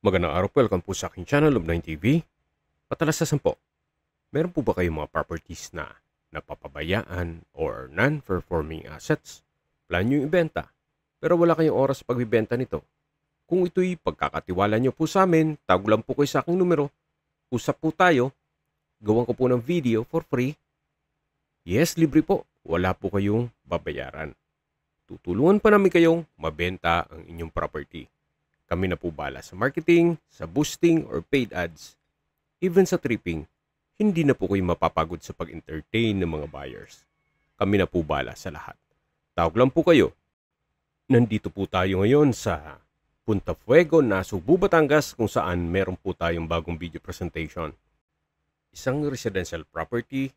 Magandang araw po, welcome po sa aking channel, Love9 TV. Patalasasan po, meron po ba kayong mga properties na napapabayaan or non-performing assets? Plan nyo yung ibenta, pero wala kayong oras sa pagbibenta nito. Kung ito'y pagkakatiwala nyo po sa amin, tawag lang po kayo sa aking numero, usap po tayo, gawan ko po ng video for free. Yes, libre po, wala po kayong babayaran. Tutulungan pa namin kayong mabenta ang inyong property. Kami na po bala sa marketing, sa boosting or paid ads. Even sa tripping, hindi na po kayo mapapagod sa pag-entertain ng mga buyers. Kami na po bala sa lahat. Tawag lang po kayo. Nandito po tayo ngayon sa Punta Fuego, Nasugbu, Batangas, kung saan meron po tayong bagong video presentation. Isang residential property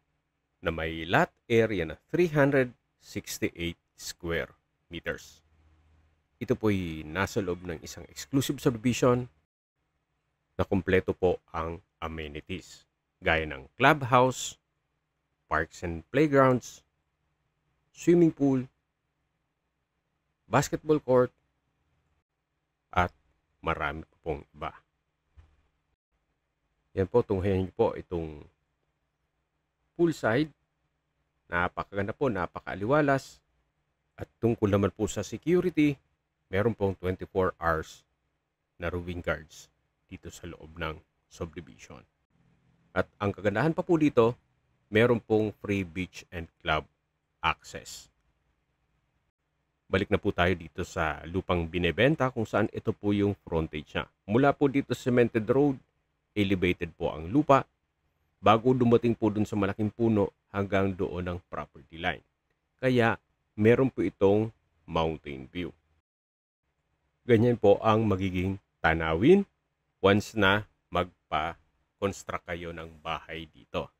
na may lot area na 368 square meters. Ito po'y nasa loob ng isang exclusive subdivision na kumpleto po ang amenities, gaya ng clubhouse, parks and playgrounds, swimming pool, basketball court, at marami pa pong iba. Yan po, tunghayan niyo po itong poolside. Napakaganda po, napakaaliwalas. At tungkol naman po sa security, meron pong 24 hours na roving guards dito sa loob ng subdivision. At ang kagandahan pa po dito, meron pong free beach and club access. Balik na po tayo dito sa lupang binebenta kung saan ito po yung frontage niya. Mula po dito sa cemented road, elevated po ang lupa bago dumating po dun sa malaking puno hanggang doon ang property line. Kaya meron po itong mountain view. Ganyan po ang magiging tanawin once na magpa-construct kayo ng bahay dito.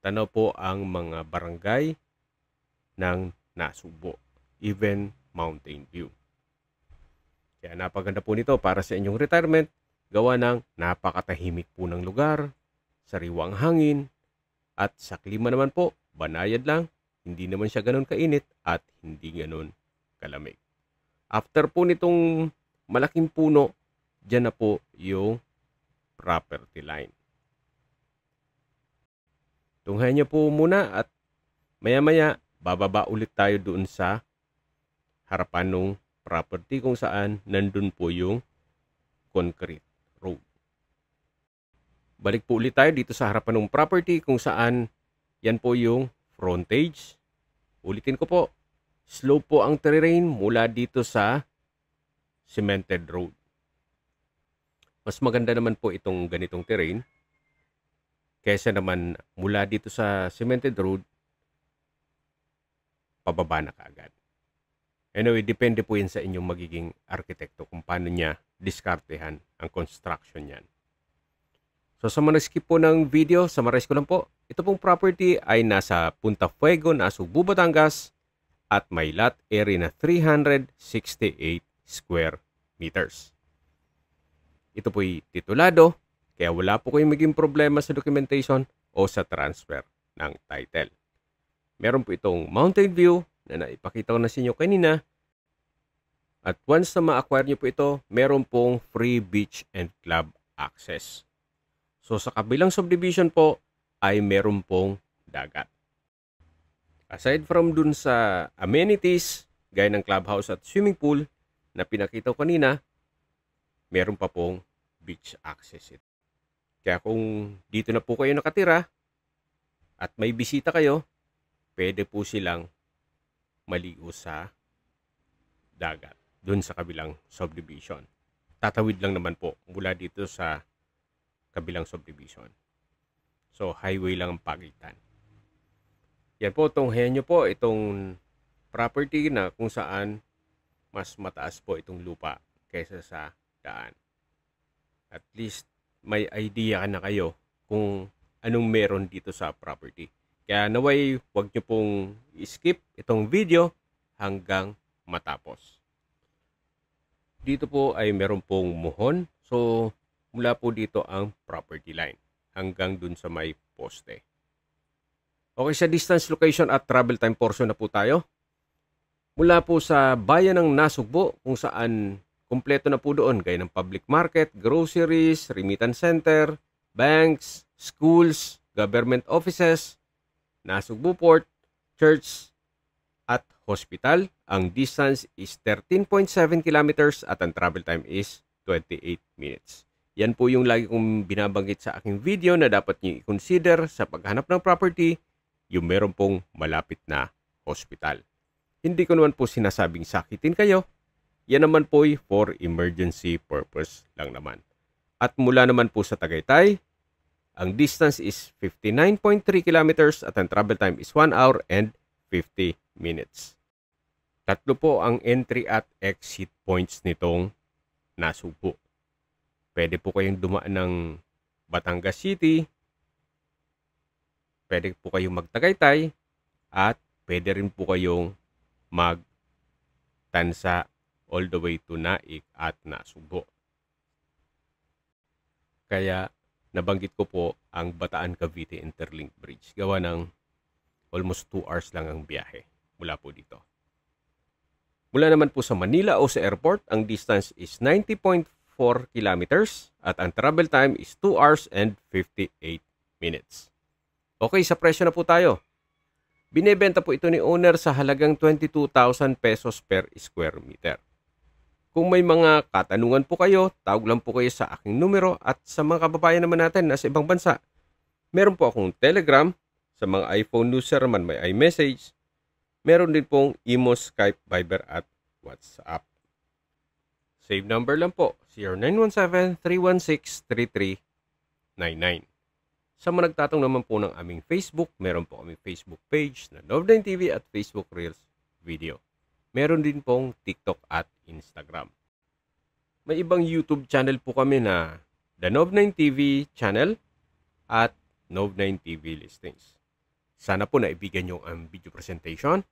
Tanaw po ang mga barangay ng Nasugbu, even mountain view. Kaya napaganda po nito para sa inyong retirement, gawa ng napakatahimik po ng lugar, sariwang hangin, at sa klima naman po, banayad lang, hindi naman siya ganun kainit at hindi ganun kalamig. After po nitong malaking puno, dyan na po yung property line. Tunghayan niyo po muna at maya-maya bababa ulit tayo doon sa harapan ng property kung saan nandun po yung concrete road. Balik po ulit tayo dito sa harapan ng property kung saan yan po yung frontage. Ulitin ko po. Slope po ang terrain mula dito sa cemented road. Mas maganda naman po itong ganitong terrain kaysa naman mula dito sa cemented road, pababa na kaagad. Anyway, depende po yan sa inyong magiging arkitekto kung paano niya diskartehan ang construction niyan. So sa mga skip po ng video, summarize ko lang po. Ito pong property ay nasa Punta Fuego, Nasugbu, Batangas, at may lot area na 368 square meters. Ito po'y titulado, kaya wala po kayong maging problema sa documentation o sa transfer ng title. Meron po itong mountain view na naipakita ko na sa inyo kanina. At once na ma-acquire nyo po ito, meron pong free beach and club access. So sa kabilang subdivision po ay meron pong dagat. Aside from dun sa amenities, gaya ng clubhouse at swimming pool na pinakita ko kanina, meron pa pong beach access ito. Kaya kung dito na po kayo nakatira at may bisita kayo, pwede po silang maligo sa dagat dun sa kabilang subdivision. Tatawid lang naman po mula dito sa kabilang subdivision. So highway lang ang pagitan. Yan po, tunghayan nyo po itong property na kung saan mas mataas po itong lupa kaysa sa daan. At least may idea na kayo kung anong meron dito sa property. Kaya naway huwag nyo pong skip itong video hanggang matapos. Dito po ay meron pong muhon. So mula po dito ang property line hanggang dun sa may poste. Okay, sa distance, location at travel time portion na po tayo. Mula po sa bayan ng Nasugbu kung saan Kumpleto na po doon gaya ng public market, groceries, remittance center, banks, schools, government offices, nasugbu port, church, at hospital. Ang distance is 13.7 kilometers at ang travel time is 28 minutes. Yan po yung lagi kong binabanggit sa aking video na dapat niyo i-consider sa paghanap ng property, yung meron pong malapit na hospital. Hindi ko naman po sinasabing sakitin kayo. Yan naman po ay for emergency purpose lang naman. At mula naman po sa Tagaytay, ang distance is 59.3 kilometers at ang travel time is 1 hour and 50 minutes. Tatlo po ang entry at exit points nitong Nasugbu. Pwede po kayong dumaan ng Batangas City, pwede po kayong magtagaytay, at pwede rin po kayong magtansa all the way to Naik at Nasugbu. Kaya nabanggit ko po ang Bataan-Cavite Interlink Bridge. Gawa ng almost 2 hours lang ang biyahe mula po dito. Mula naman po sa Manila o sa airport, ang distance is 90.4 kilometers at ang travel time is 2 hours and 58 minutes. Okay, sa presyo na po tayo. Binebenta po ito ni owner sa halagang 22,000 pesos per square meter. Kung may mga katanungan po kayo, tawag lang po kayo sa aking numero at sa mga kababayan naman natin na sa ibang bansa. Meron po akong Telegram, sa mga iPhone user man may iMessage. Meron din pong Imo, Skype, Viber at WhatsApp. Save number lang po, 0917-316-3399. Sa mga nagtatong naman po ng aming Facebook, meron po kaming Facebook page na Nov9 TV at Facebook Reels Video. Meron din pong TikTok at Instagram. May ibang YouTube channel po kami na The Nov9 TV channel at Nov9 TV Listings. Sana po naibigan nyo ang video presentation.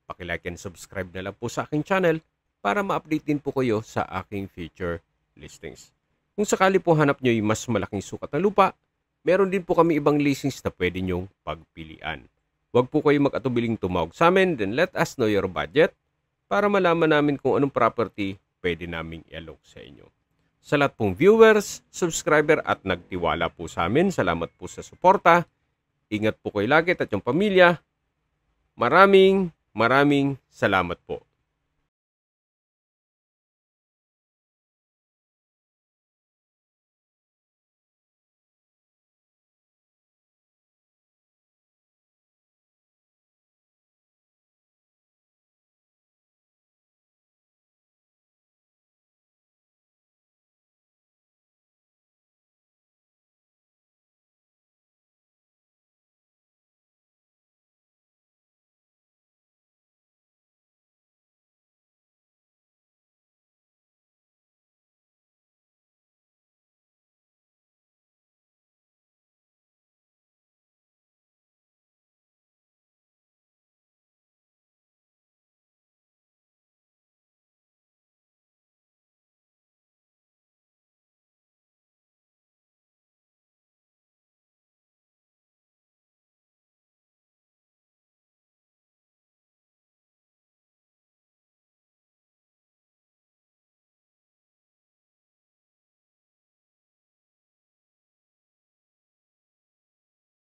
Paki-like and subscribe na lang po sa aking channel para ma-update din po kayo sa aking future listings. Kung sakali po hanap nyo yung mas malaking sukat na lupa, meron din po kami ibang listings na pwede nyong pagpilian. Huwag po kayo mag-atubiling tumawag sa amin, then let us know your budget para malaman namin kung anong property pwede naming i-alok sa inyo. Sa lahat pong viewers, subscriber at nagtiwala po sa amin, salamat po sa suporta. Ingat po kayo lagi at yung pamilya. Maraming salamat po.